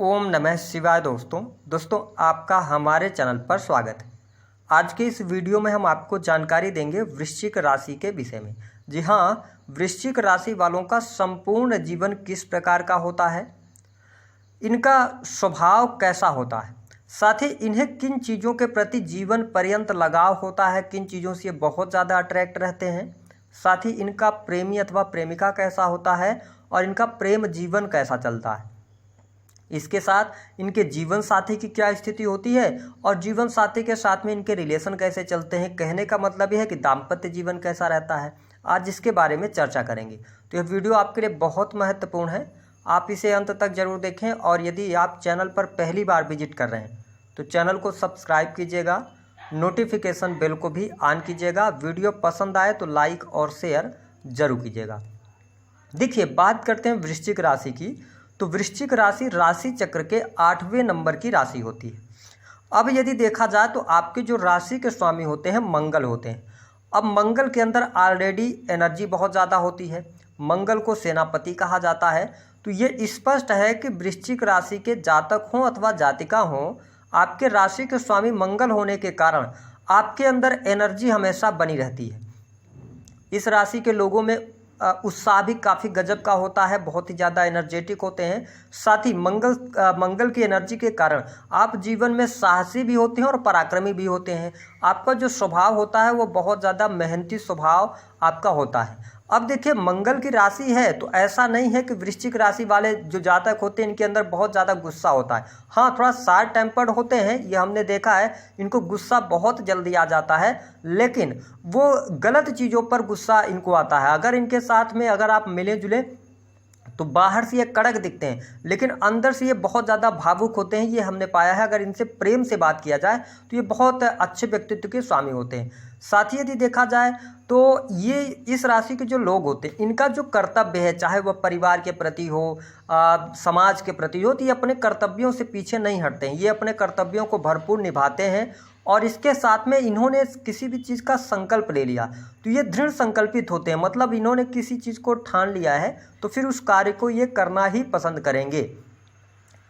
ओम नमः शिवाय। दोस्तों आपका हमारे चैनल पर स्वागत है। आज के इस वीडियो में हम आपको जानकारी देंगे वृश्चिक राशि के विषय में। जी हाँ, वृश्चिक राशि वालों का संपूर्ण जीवन किस प्रकार का होता है, इनका स्वभाव कैसा होता है, साथ ही इन्हें किन चीज़ों के प्रति जीवन पर्यंत लगाव होता है, किन चीज़ों से ये बहुत ज़्यादा अट्रैक्ट रहते हैं, साथ ही इनका प्रेमी अथवा प्रेमिका कैसा होता है और इनका प्रेम जीवन कैसा चलता है। इसके साथ इनके जीवन साथी की क्या स्थिति होती है और जीवन साथी के साथ में इनके रिलेशन कैसे चलते हैं। कहने का मतलब यह है कि दाम्पत्य जीवन कैसा रहता है। आज इसके बारे में चर्चा करेंगे, तो यह वीडियो आपके लिए बहुत महत्वपूर्ण है। आप इसे अंत तक जरूर देखें और यदि आप चैनल पर पहली बार विजिट कर रहे हैं तो चैनल को सब्सक्राइब कीजिएगा, नोटिफिकेशन बेल को भी ऑन कीजिएगा। वीडियो पसंद आए तो लाइक और शेयर जरूर कीजिएगा। देखिए, बात करते हैं वृश्चिक राशि की। तो वृश्चिक राशि राशि चक्र के 8वें नंबर की राशि होती है। अब यदि देखा जाए तो आपके जो राशि के स्वामी होते हैं मंगल होते हैं। अब मंगल के अंदर ऑलरेडी एनर्जी बहुत ज़्यादा होती है। मंगल को सेनापति कहा जाता है। तो ये स्पष्ट है कि वृश्चिक राशि के जातक हों अथवा जातिका हों, आपके राशि के स्वामी मंगल होने के कारण आपके अंदर एनर्जी हमेशा बनी रहती है। इस राशि के लोगों में उत्साह भी काफ़ी गजब का होता है, बहुत ही ज़्यादा एनर्जेटिक होते हैं। साथ ही मंगल की एनर्जी के कारण आप जीवन में साहसी भी होते हैं और पराक्रमी भी होते हैं। आपका जो स्वभाव होता है वो बहुत ज़्यादा मेहनती स्वभाव आपका होता है। अब देखिए, मंगल की राशि है तो ऐसा नहीं है कि वृश्चिक राशि वाले जो जातक होते हैं इनके अंदर बहुत ज़्यादा गुस्सा होता है। हाँ, थोड़ा शार्ट टेम्पर्ड होते हैं, ये हमने देखा है। इनको गुस्सा बहुत जल्दी आ जाता है, लेकिन वो गलत चीज़ों पर गुस्सा इनको आता है। अगर इनके साथ में अगर आप मिले जुले तो बाहर से ये कड़क दिखते हैं, लेकिन अंदर से ये बहुत ज़्यादा भावुक होते हैं। ये हमने पाया है। अगर इनसे प्रेम से बात किया जाए तो ये बहुत अच्छे व्यक्तित्व के स्वामी होते हैं। साथ ही यदि देखा जाए तो ये इस राशि के जो लोग होते हैं इनका जो कर्तव्य है, चाहे वह परिवार के प्रति हो, समाज के प्रति हो, तो ये अपने कर्तव्यों से पीछे नहीं हटते हैं। ये अपने कर्तव्यों को भरपूर निभाते हैं और इसके साथ में इन्होंने किसी भी चीज़ का संकल्प ले लिया तो ये दृढ़ संकल्पित होते हैं। मतलब इन्होंने किसी चीज़ को ठान लिया है तो फिर उस कार्य को ये करना ही पसंद करेंगे।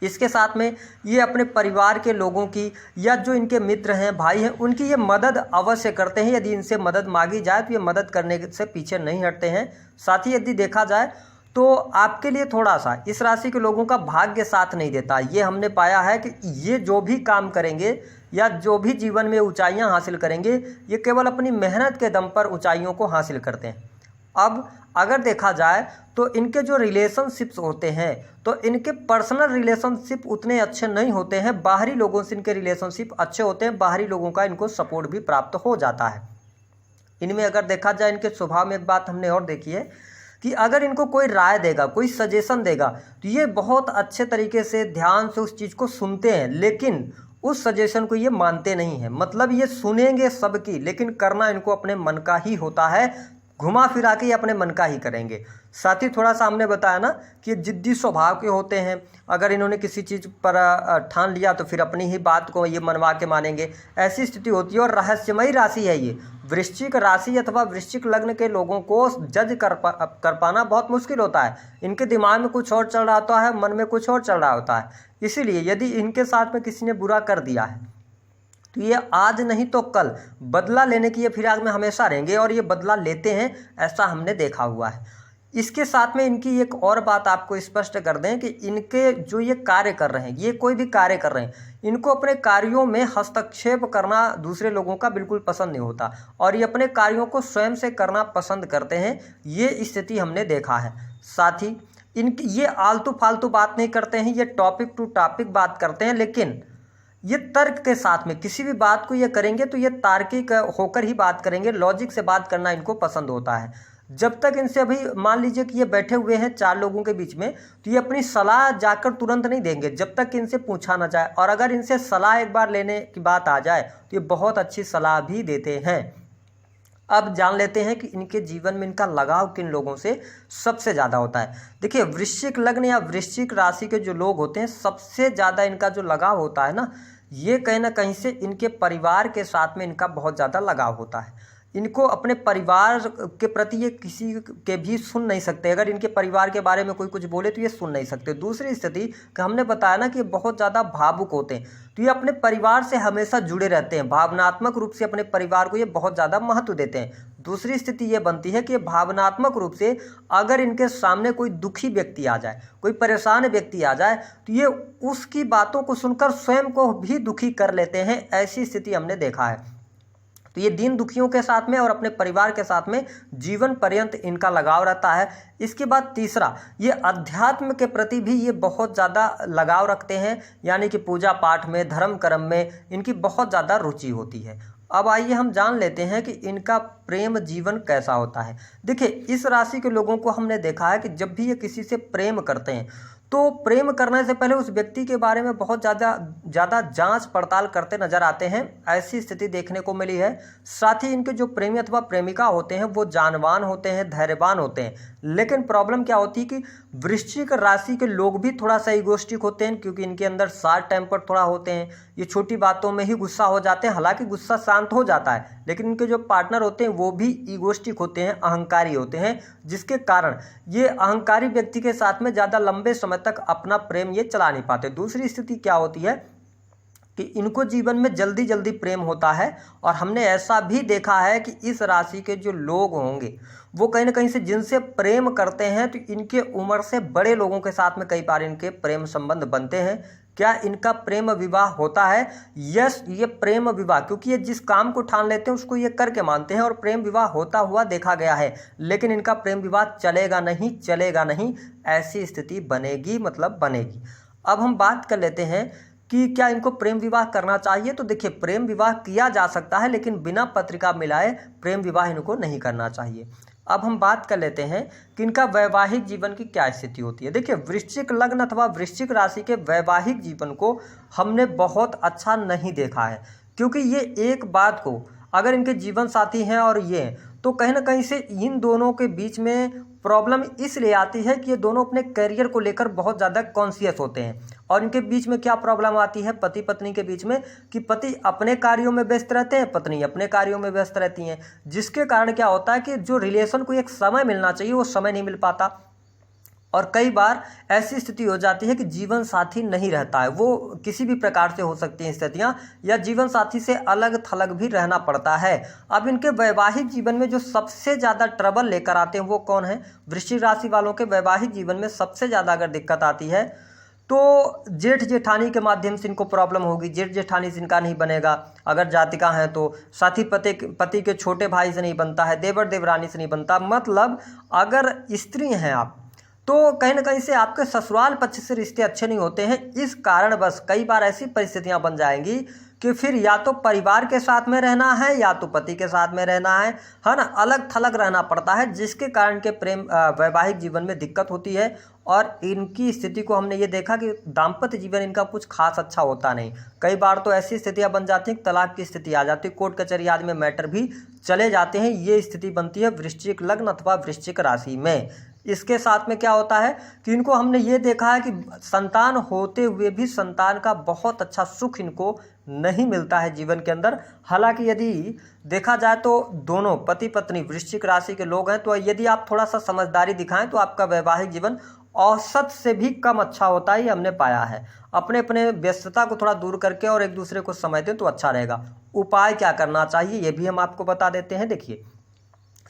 इसके साथ में ये अपने परिवार के लोगों की या जो इनके मित्र हैं, भाई हैं, उनकी ये मदद अवश्य करते हैं। यदि इनसे मदद मांगी जाए तो ये मदद करने से पीछे नहीं हटते हैं। साथ ही यदि देखा जाए तो आपके लिए थोड़ा सा इस राशि के लोगों का भाग्य साथ नहीं देता। ये हमने पाया है कि ये जो भी काम करेंगे या जो भी जीवन में ऊंचाइयां हासिल करेंगे, ये केवल अपनी मेहनत के दम पर ऊंचाइयों को हासिल करते हैं। अब अगर देखा जाए तो इनके जो रिलेशनशिप्स होते हैं तो इनके पर्सनल रिलेशनशिप उतने अच्छे नहीं होते हैं। बाहरी लोगों से इनके रिलेशनशिप अच्छे होते हैं। बाहरी लोगों का इनको सपोर्ट भी प्राप्त हो जाता है। इनमें अगर देखा जाए इनके स्वभाव में एक बात हमने और देखी है कि अगर इनको कोई राय देगा, कोई सजेशन देगा तो ये बहुत अच्छे तरीके से ध्यान से उस चीज़ को सुनते हैं, लेकिन उस सजेशन को ये मानते नहीं हैं। मतलब ये सुनेंगे सबकी, लेकिन करना इनको अपने मन का ही होता है। घुमा फिरा के ये अपने मन का ही करेंगे। साथ ही थोड़ा सा हमने बताया ना कि जिद्दी स्वभाव के होते हैं। अगर इन्होंने किसी चीज़ पर ठान लिया तो फिर अपनी ही बात को ये मनवा के मानेंगे, ऐसी स्थिति होती है। और रहस्यमयी राशि है ये। वृश्चिक राशि अथवा वृश्चिक लग्न के लोगों को जज कर पाना बहुत मुश्किल होता है। इनके दिमाग में कुछ और चल रहा होता है, मन में कुछ और चल रहा होता है। इसीलिए यदि इनके साथ में किसी ने बुरा कर दिया है तो ये आज नहीं तो कल बदला लेने की ये फिराक में हमेशा रहेंगे और ये बदला लेते हैं, ऐसा हमने देखा हुआ है। इसके साथ में इनकी एक और बात आपको स्पष्ट कर दें कि इनके जो ये कार्य कर रहे हैं, ये कोई भी कार्य कर रहे हैं, इनको अपने कार्यों में हस्तक्षेप करना दूसरे लोगों का बिल्कुल पसंद नहीं होता और ये अपने कार्यों को स्वयं से करना पसंद करते हैं। ये स्थिति हमने देखा है। साथ ही इनकी ये आलतू फालतू बात नहीं करते हैं, ये टॉपिक टू टॉपिक बात करते हैं, लेकिन ये तर्क के साथ में किसी भी बात को ये करेंगे तो ये तार्किक होकर ही बात करेंगे। लॉजिक से बात करना इनको पसंद होता है। जब तक इनसे अभी मान लीजिए कि ये बैठे हुए हैं 4 लोगों के बीच में, तो ये अपनी सलाह जाकर तुरंत नहीं देंगे जब तक इनसे पूछा ना जाए। और अगर इनसे सलाह एक बार लेने की बात आ जाए तो ये बहुत अच्छी सलाह भी देते हैं। अब जान लेते हैं कि इनके जीवन में इनका लगाव किन लोगों से सबसे ज़्यादा होता है। देखिए, वृश्चिक लग्न या वृश्चिक राशि के जो लोग होते हैं, सबसे ज़्यादा इनका जो लगाव होता है ना, ये कहीं ना कहीं से इनके परिवार के साथ में इनका बहुत ज़्यादा लगाव होता है। इनको अपने परिवार के प्रति ये किसी के भी सुन नहीं सकते। अगर इनके परिवार के बारे में कोई कुछ बोले तो ये सुन नहीं सकते। दूसरी स्थिति कि हमने बताया ना कि ये बहुत ज़्यादा भावुक होते हैं, तो ये अपने परिवार से हमेशा जुड़े रहते हैं, भावनात्मक रूप से अपने परिवार को ये बहुत ज़्यादा महत्व देते हैं। दूसरी स्थिति ये बनती है कि भावनात्मक रूप से अगर इनके सामने कोई दुखी व्यक्ति आ जाए, कोई परेशान व्यक्ति आ जाए, तो ये उसकी बातों को सुनकर स्वयं को भी दुखी कर लेते हैं। ऐसी स्थिति हमने देखा है। तो ये दीन दुखियों के साथ में और अपने परिवार के साथ में जीवन पर्यंत इनका लगाव रहता है। इसके बाद तीसरा, ये अध्यात्म के प्रति भी ये बहुत ज़्यादा लगाव रखते हैं, यानी कि पूजा पाठ में, धर्म कर्म में इनकी बहुत ज़्यादा रुचि होती है। अब आइए हम जान लेते हैं कि इनका प्रेम जीवन कैसा होता है। देखिए, इस राशि के लोगों को हमने देखा है कि जब भी ये किसी से प्रेम करते हैं तो प्रेम करने से पहले उस व्यक्ति के बारे में बहुत ज़्यादा जांच पड़ताल करते नजर आते हैं। ऐसी स्थिति देखने को मिली है। साथ ही इनके जो प्रेमी अथवा प्रेमिका होते हैं वो जानवान होते हैं, धैर्यवान होते हैं। लेकिन प्रॉब्लम क्या होती है कि वृश्चिक राशि के लोग भी थोड़ा सा ईगोस्टिक होते हैं, क्योंकि इनके अंदर शॉर्ट टेम्पर थोड़ा होते हैं। ये छोटी बातों में ही गुस्सा हो जाते हैं। हालांकि गुस्सा शांत हो जाता है, लेकिन इनके जो पार्टनर होते हैं वो भी ईगोस्टिक होते हैं, अहंकारी होते हैं, जिसके कारण ये अहंकारी व्यक्ति के साथ में ज़्यादा लंबे समय तक अपना प्रेम ये चला नहीं पाते। दूसरी स्थिति क्या होती है कि इनको जीवन में जल्दी जल्दी प्रेम होता है। और हमने ऐसा भी देखा है कि इस राशि के जो लोग होंगे वो कहीं ना कहीं से जिनसे प्रेम करते हैं तो इनके उम्र से बड़े लोगों के साथ में कई बार इनके प्रेम संबंध बनते हैं। क्या इनका प्रेम विवाह होता है? यस, ये प्रेम विवाह, क्योंकि ये जिस काम को ठान लेते हैं उसको ये करके मानते हैं और प्रेम विवाह होता हुआ देखा गया है। लेकिन इनका प्रेम विवाह चलेगा नहीं, ऐसी स्थिति बनेगी, मतलब बनेगी। अब हम बात कर लेते हैं कि क्या इनको प्रेम विवाह करना चाहिए। तो देखिए, प्रेम विवाह किया जा सकता है, लेकिन बिना पत्रिका मिलाए प्रेम विवाह इनको नहीं करना चाहिए। अब हम बात कर लेते हैं कि इनका वैवाहिक जीवन की क्या स्थिति होती है। देखिए, वृश्चिक लग्न अथवा वृश्चिक राशि के वैवाहिक जीवन को हमने बहुत अच्छा नहीं देखा है, क्योंकि ये एक बात को, अगर इनके जीवन साथी हैं और ये, तो कहीं ना कहीं से इन दोनों के बीच में प्रॉब्लम इसलिए आती है कि ये दोनों अपने करियर को लेकर बहुत ज़्यादा कॉन्शियस होते हैं। और इनके बीच में क्या प्रॉब्लम आती है पति पत्नी के बीच में, कि पति अपने कार्यों में व्यस्त रहते हैं, पत्नी अपने कार्यों में व्यस्त रहती हैं, जिसके कारण क्या होता है कि जो रिलेशन को एक समय मिलना चाहिए वो समय नहीं मिल पाता। और कई बार ऐसी स्थिति हो जाती है कि जीवन साथी नहीं रहता है। वो किसी भी प्रकार से हो सकती हैं स्थितियां, या जीवन साथी से अलग थलग भी रहना पड़ता है। अब इनके वैवाहिक जीवन में जो सबसे ज़्यादा ट्रबल लेकर आते हैं वो कौन है? वृश्चिक राशि वालों के वैवाहिक जीवन में सबसे ज़्यादा अगर दिक्कत आती है तो जेठ जेठानी के माध्यम से इनको प्रॉब्लम होगी। जेठ जेठानी से इनका नहीं बनेगा। अगर जातिका हैं तो साथी पति के छोटे भाई से नहीं बनता है, देवर देवरानी से नहीं बनता। मतलब अगर स्त्री हैं आप तो कहीं ना कहीं से आपके ससुराल पक्ष से रिश्ते अच्छे नहीं होते हैं। इस कारण बस कई बार ऐसी परिस्थितियां बन जाएंगी कि फिर या तो परिवार के साथ में रहना है या तो पति के साथ में रहना है ना, अलग थलग रहना पड़ता है, जिसके कारण के प्रेम वैवाहिक जीवन में दिक्कत होती है। और इनकी स्थिति को हमने ये देखा कि दाम्पत्य जीवन इनका कुछ खास अच्छा होता नहीं। कई बार तो ऐसी स्थितियां बन जाती हैं, तलाक की स्थिति आ जाती है, कोर्ट कचहरी आदि में मैटर भी चले जाते हैं। ये स्थिति बनती है वृश्चिक लग्न अथवा वृश्चिक राशि में। इसके साथ में क्या होता है कि इनको हमने ये देखा है कि संतान होते हुए भी संतान का बहुत अच्छा सुख इनको नहीं मिलता है जीवन के अंदर। हालांकि यदि देखा जाए तो दोनों पति पत्नी वृश्चिक राशि के लोग हैं तो यदि आप थोड़ा सा समझदारी दिखाएं तो आपका वैवाहिक जीवन औसत से भी कम अच्छा होता है, ये हमने पाया है। अपने अपने व्यस्तता को थोड़ा दूर करके और एक दूसरे को समय दें तो अच्छा रहेगा। उपाय क्या करना चाहिए ये भी हम आपको बता देते हैं। देखिए,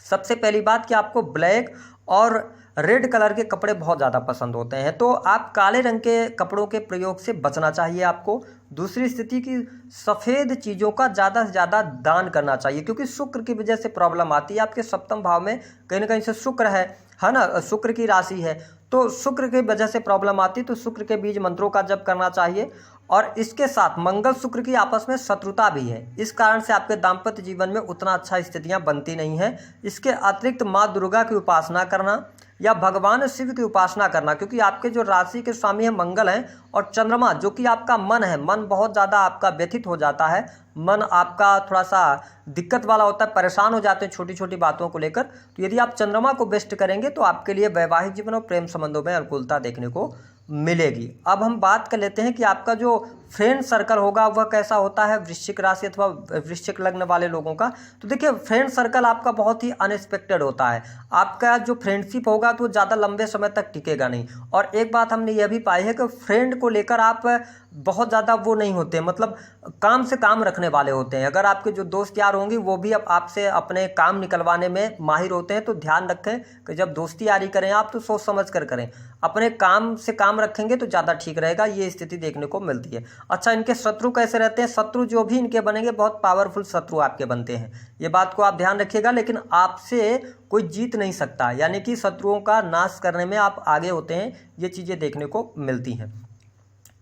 सबसे पहली बात कि आपको ब्लैक और रेड कलर के कपड़े बहुत ज़्यादा पसंद होते हैं, तो आप काले रंग के कपड़ों के प्रयोग से बचना चाहिए आपको। दूसरी स्थिति की सफ़ेद चीज़ों का ज़्यादा से ज़्यादा दान करना चाहिए, क्योंकि शुक्र की वजह से प्रॉब्लम आती है। आपके सप्तम भाव में कहीं ना कहीं से शुक्र है ना, शुक्र की राशि है, तो शुक्र की वजह से प्रॉब्लम आती, तो शुक्र के बीज मंत्रों का जप करना चाहिए। और इसके साथ मंगल शुक्र की आपस में शत्रुता भी है, इस कारण से आपके दाम्पत्य जीवन में उतना अच्छा स्थितियां बनती नहीं हैं। इसके अतिरिक्त माँ दुर्गा की उपासना करना या भगवान शिव की उपासना करना, क्योंकि आपके जो राशि के स्वामी है मंगल हैं और चंद्रमा जो कि आपका मन है, मन बहुत ज़्यादा आपका व्यथित हो जाता है, मन आपका थोड़ा सा दिक्कत वाला होता है, परेशान हो जाते हैं छोटी छोटी बातों को लेकर। तो यदि आप चंद्रमा को बेस्ट करेंगे तो आपके लिए वैवाहिक जीवन और प्रेम संबंधों में अनुकूलता देखने को मिलेगी। अब हम बात कर लेते हैं कि आपका जो फ्रेंड सर्कल होगा वह कैसा होता है वृश्चिक राशि अथवा वृश्चिक लग्न वाले लोगों का। तो देखिए फ्रेंड सर्कल आपका बहुत ही अनएक्सपेक्टेड होता है। आपका जो फ्रेंडशिप होगा तो ज़्यादा लंबे समय तक टिकेगा नहीं। और एक बात हमने यह भी पाई है कि फ्रेंड को लेकर आप बहुत ज़्यादा वो नहीं होते, मतलब काम से काम रखने वाले होते हैं। अगर आपके जो दोस्त यार होंगे वो भी अब आपसे अपने काम निकलवाने में माहिर होते हैं, तो ध्यान रखें कि जब दोस्ती यारी करें आप तो सोच समझ कर करें, अपने काम से काम रखेंगे तो ज़्यादा ठीक रहेगा। ये स्थिति देखने को मिलती है। अच्छा, इनके शत्रु कैसे रहते हैं? शत्रु जो भी इनके बनेंगे बहुत पावरफुल शत्रु आपके बनते हैं, ये बात को आप ध्यान रखिएगा। लेकिन आपसे कोई जीत नहीं सकता, यानी कि शत्रुओं का नाश करने में आप आगे होते हैं, ये चीज़ें देखने को मिलती हैं।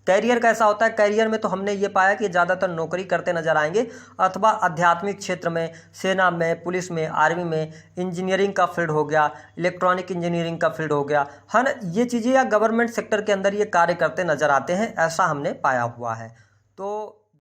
कैरियर कैसा होता है? कैरियर में तो हमने ये पाया कि ज़्यादातर नौकरी करते नजर आएंगे अथवा आध्यात्मिक क्षेत्र में, सेना में, पुलिस में, आर्मी में, इंजीनियरिंग का फील्ड हो गया, इलेक्ट्रॉनिक इंजीनियरिंग का फील्ड हो गया, है ना, ये चीज़ें या गवर्नमेंट सेक्टर के अंदर ये कार्य करते नजर आते हैं, ऐसा हमने पाया हुआ है। तो